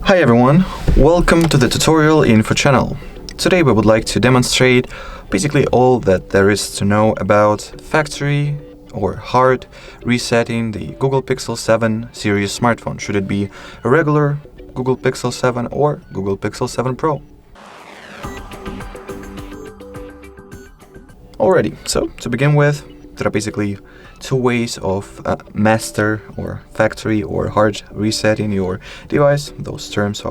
Hi everyone, welcome to the tutorial info channel. Today we would like to demonstrate basically all that there is to know about factory or hard resetting the Google Pixel 7 series smartphone. Should it be a regular Google Pixel 7 or Google Pixel 7 Pro? Alrighty, so to begin with, there are basically two ways of master or factory or hard resetting your device. Those terms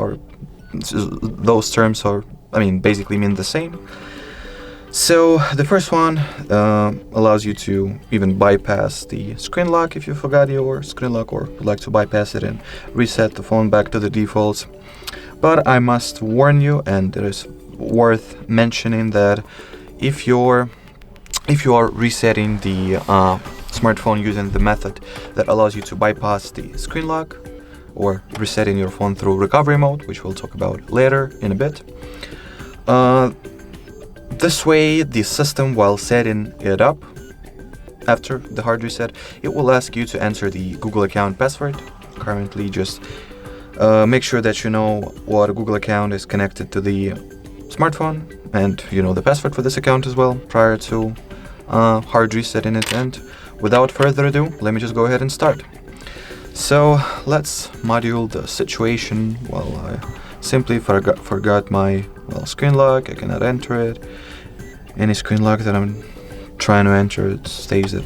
basically mean the same. So the first one allows you to even bypass the screen lock if you forgot your screen lock or would like to bypass it and reset the phone back to the defaults. But I must warn you, and it is worth mentioning, that if you are resetting the smartphone using the method that allows you to bypass the screen lock or resetting your phone through recovery mode, which we'll talk about later in a bit. This way, the system, while setting it up after the hard reset, it will ask you to enter the Google account password. Currently, just make sure that you know what Google account is connected to the smartphone, and you know the password for this account as well prior to hard resetting it. And without further ado, let me just go ahead and start. So let's module the situation. Well, I simply forgot my screen lock. I cannot enter it. Any screen lock that I'm trying to enter, it says that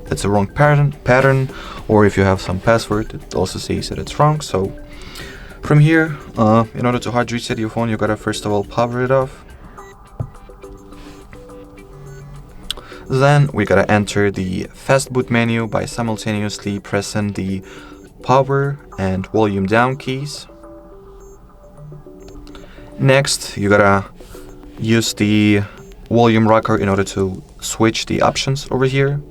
it's a wrong pattern, or if you have some password, it also says that it's wrong. So from here, in order to hard reset your phone, you gotta first of all power it off. Then we gotta enter the fast boot menu by simultaneously pressing the power and volume down keys. Next, you gotta use the volume rocker in order to switch the options over here.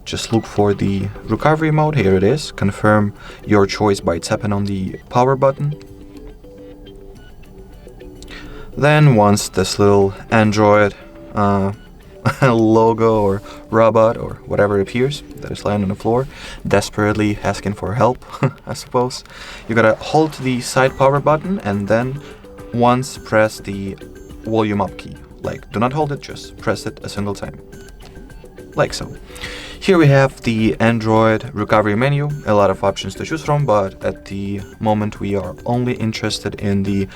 Just look for the recovery mode. Here it is. Confirm your choice by tapping on the power button. Then once this little Android logo or robot or whatever appears that is lying on the floor, desperately asking for help, I suppose, you gotta hold the side power button and then once press the volume up key. Like, do not hold it, just press it a single time. Like so. Here we have the Android recovery menu, a lot of options to choose from, but at the moment we are only interested in the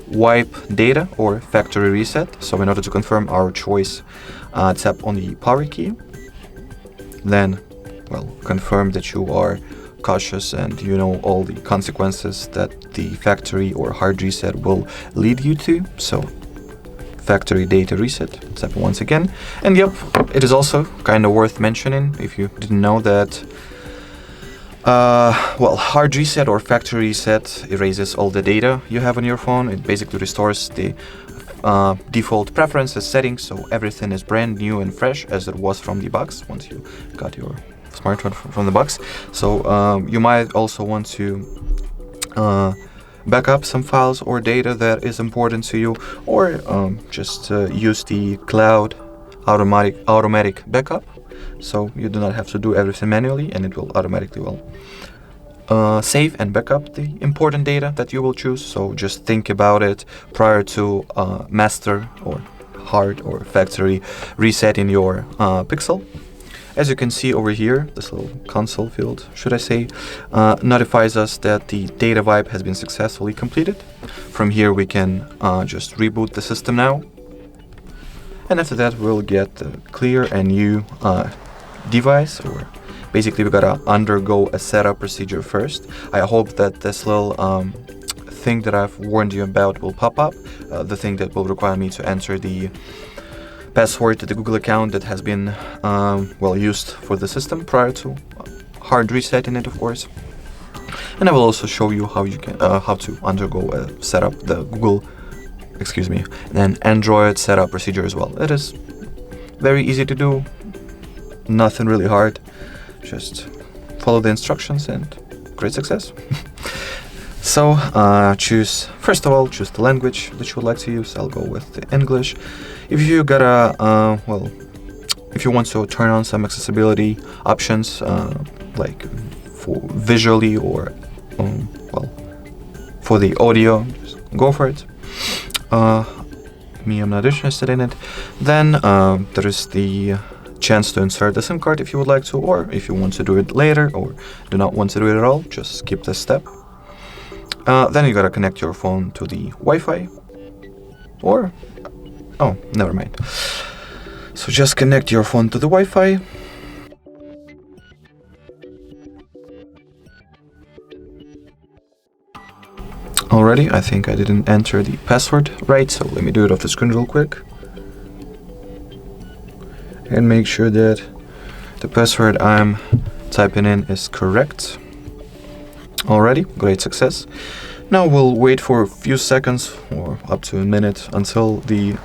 wipe data or factory reset. So in order to confirm our choice, tap on the power key. Then, confirm that you are cautious and you know all the consequences that the factory or hard reset will lead you to. So factory data reset, tap once again. And yep, it is also kind of worth mentioning, if you didn't know, that hard reset or factory reset erases all the data you have on your phone. It basically restores the default preferences settings, so everything is brand new and fresh as it was from the box once you got your smartphone from the box. So you might also want to back up some files or data that is important to you, or just use the cloud automatic backup, so you do not have to do everything manually, and it will automatically save and back up the important data that you will choose. So just think about it prior to master or hard or factory resetting your Pixel. As you can see over here, this little console field, should I say, notifies us that the data wipe has been successfully completed. From here we can just reboot the system now. And after that we'll get the clear and new device, or basically we gotta undergo a setup procedure first. I hope that this little thing that I've warned you about will pop up, the thing that will require me to enter the password to the Google account that has been used for the system prior to hard resetting it, of course. And I will also show you how you can how to undergo a setup, an Android setup procedure as well. It is very easy to do, nothing really hard. Just follow the instructions and great success. So first of all, choose the language that you would like to use. I'll go with the English. If you gotta, if you want to turn on some accessibility options, like for visually or For the audio, just go for it. I'm not interested in it. Then there is the chance to insert the SIM card if you would like to, or if you want to do it later or do not want to do it at all, just skip this step. Then you gotta connect your phone to the Wi-Fi, or oh, never mind. So just connect your phone to the Wi-Fi. Already, I think I didn't enter the password right, so let me do it off the screen real quick. And make sure that the password I'm typing in is correct. Already, great success. Now we'll wait for a few seconds or up to a minute until the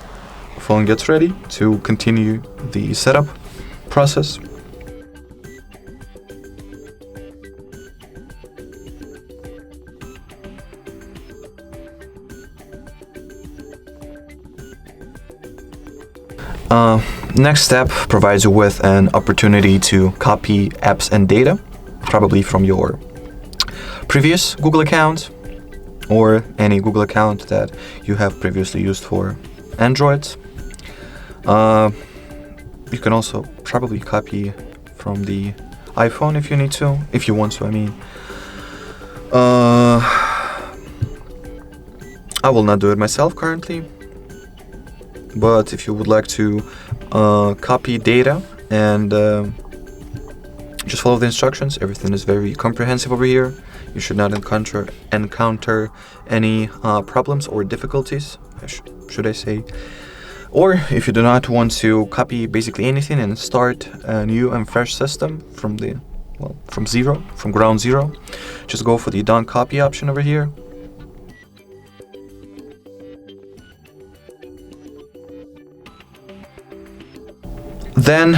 phone gets ready to continue the setup process. Next step provides you with an opportunity to copy apps and data, probably from your previous Google account or any Google account that you have previously used for Android. You can also probably copy from the iPhone if you need to, if you want to, I mean. I will not do it myself currently, but if you would like to copy data and just follow the instructions, everything is very comprehensive over here. You should not encounter any problems or difficulties, should I say. Or if you do not want to copy basically anything and start a new and fresh system from ground zero, just go for the don't copy option over here. Then,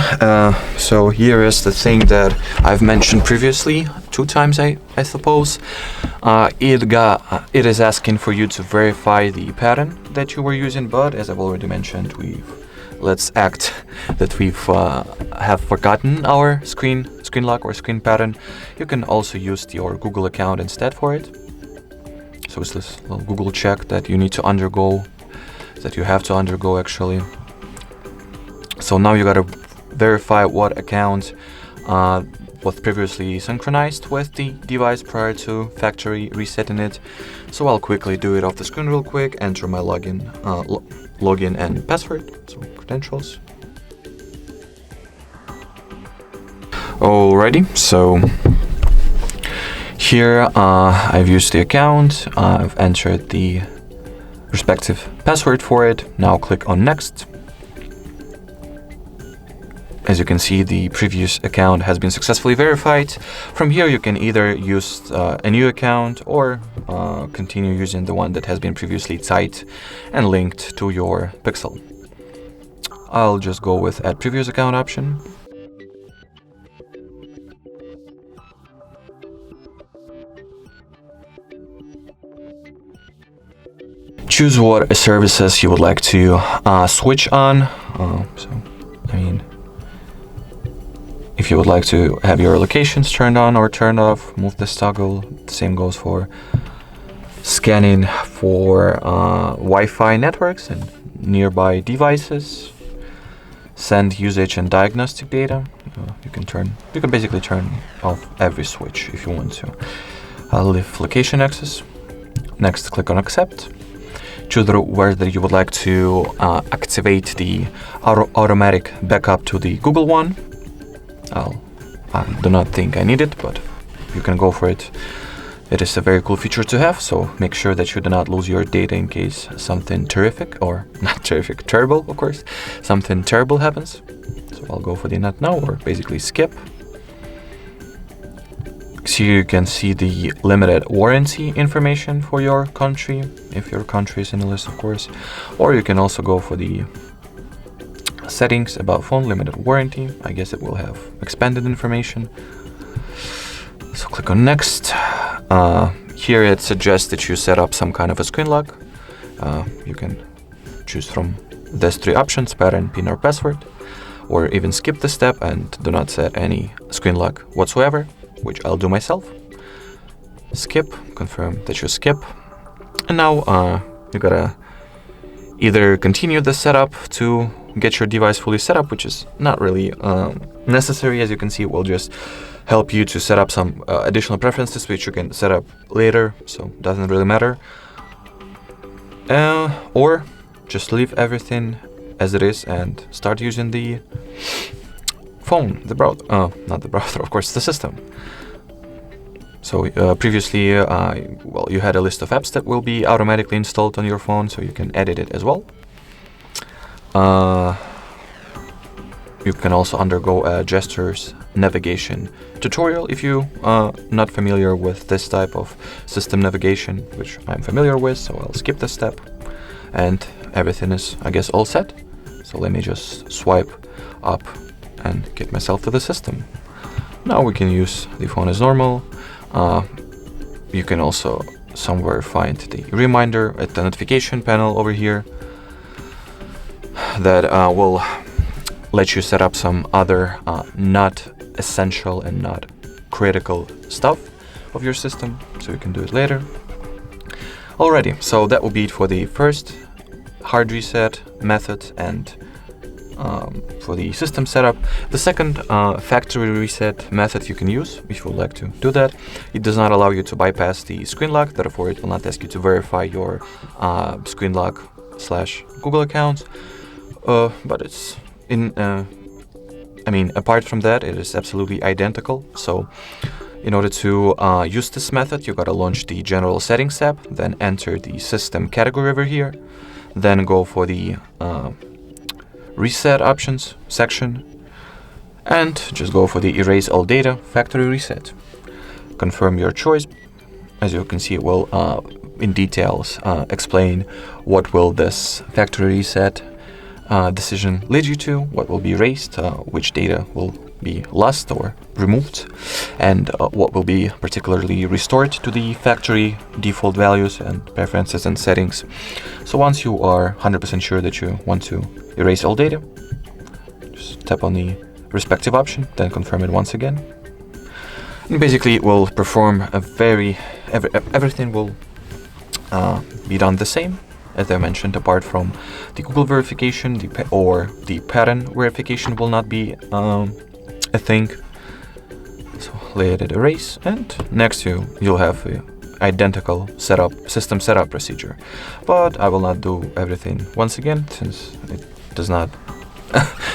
so here is the thing that I've mentioned previously, 2 times I suppose. It is asking for you to verify the pattern that you were using, but as I've already mentioned, let's act that we've have forgotten our screen lock or screen pattern. You can also use your Google account instead for it. So it's this little Google check that you need to undergo, that you have to undergo actually. So now you gotta verify what account was previously synchronized with the device prior to factory resetting it. So I'll quickly do it off the screen real quick, enter my login and password, so credentials. Alrighty, so here I've used the account, I've entered the respective password for it. Now click on next. As you can see, the previous account has been successfully verified. From here, you can either use a new account or continue using the one that has been previously tied and linked to your Pixel. I'll just go with Add Previous Account option. Choose what services you would like to switch on. If you would like to have your locations turned on or turned off, move this toggle. The same goes for scanning for Wi-Fi networks and nearby devices. Send usage and diagnostic data. You can basically turn off every switch if you want to. Leave location access. Next, click on accept. Choose whether you would like to activate the automatic backup to the Google one. I do not think I need it, but you can go for it. It is a very cool feature to have, so make sure that you do not lose your data in case something terrible, of course, something terrible happens. So I'll go for the not now, or basically skip. So you can see the limited warranty information for your country, if your country is in the list, of course. Or you can also go for the settings about phone limited warranty. I guess it will have expanded information. So click on next. Here it suggests that you set up some kind of a screen lock. You can choose from these 3 options: pattern, PIN, or password, or even skip the step and do not set any screen lock whatsoever, which I'll do myself. Skip, confirm that you skip. And now you gotta either continue the setup to get your device fully set up, which is not really necessary. As you can see, it will just help you to set up some additional preferences which you can set up later, so it doesn't really matter. Or just leave everything as it is and start using the phone, the browser, not the browser, of course, the system. So previously, well, you had a list of apps that will be automatically installed on your phone, so you can edit it as well. You can also undergo a gestures navigation tutorial if you are not familiar with this type of system navigation, which I'm familiar with, so I'll skip this step. And everything is, I guess, all set. So let me just swipe up and get myself to the system. Now we can use the phone as normal. You can also somewhere find the reminder at the notification panel over here that will let you set up some other not essential and not critical stuff of your system, so you can do it later. Alrighty, so that will be it for the first hard reset method and for the system setup. The second factory reset method you can use if you would like to do that. It does not allow you to bypass the screen lock, therefore it will not ask you to verify your screen lock / Google account. But it's I mean, apart from that, it is absolutely identical. So in order to use this method, you gotta launch the general settings tab, then enter the system category over here, then go for the reset options section, and just go for the erase all data factory reset. Confirm your choice. As you can see, it will in details explain what will this factory reset decision lead you to, what will be erased, which data will be lost or removed, and what will be particularly restored to the factory default values and preferences and settings. So once you are 100% sure that you want to erase all data, just tap on the respective option, then confirm it once again. And basically it will perform a everything will be done the same. As I mentioned, apart from the Google verification, the pattern verification will not be a thing. So let it erase, and next you'll have a identical system setup procedure. But I will not do everything once again since it does not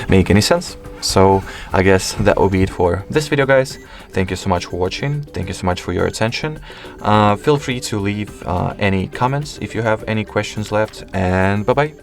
make any sense. So I guess that will be it for this video, guys. Thank you so much for watching. Thank you so much for your attention. Feel free to leave any comments if you have any questions left, and bye-bye.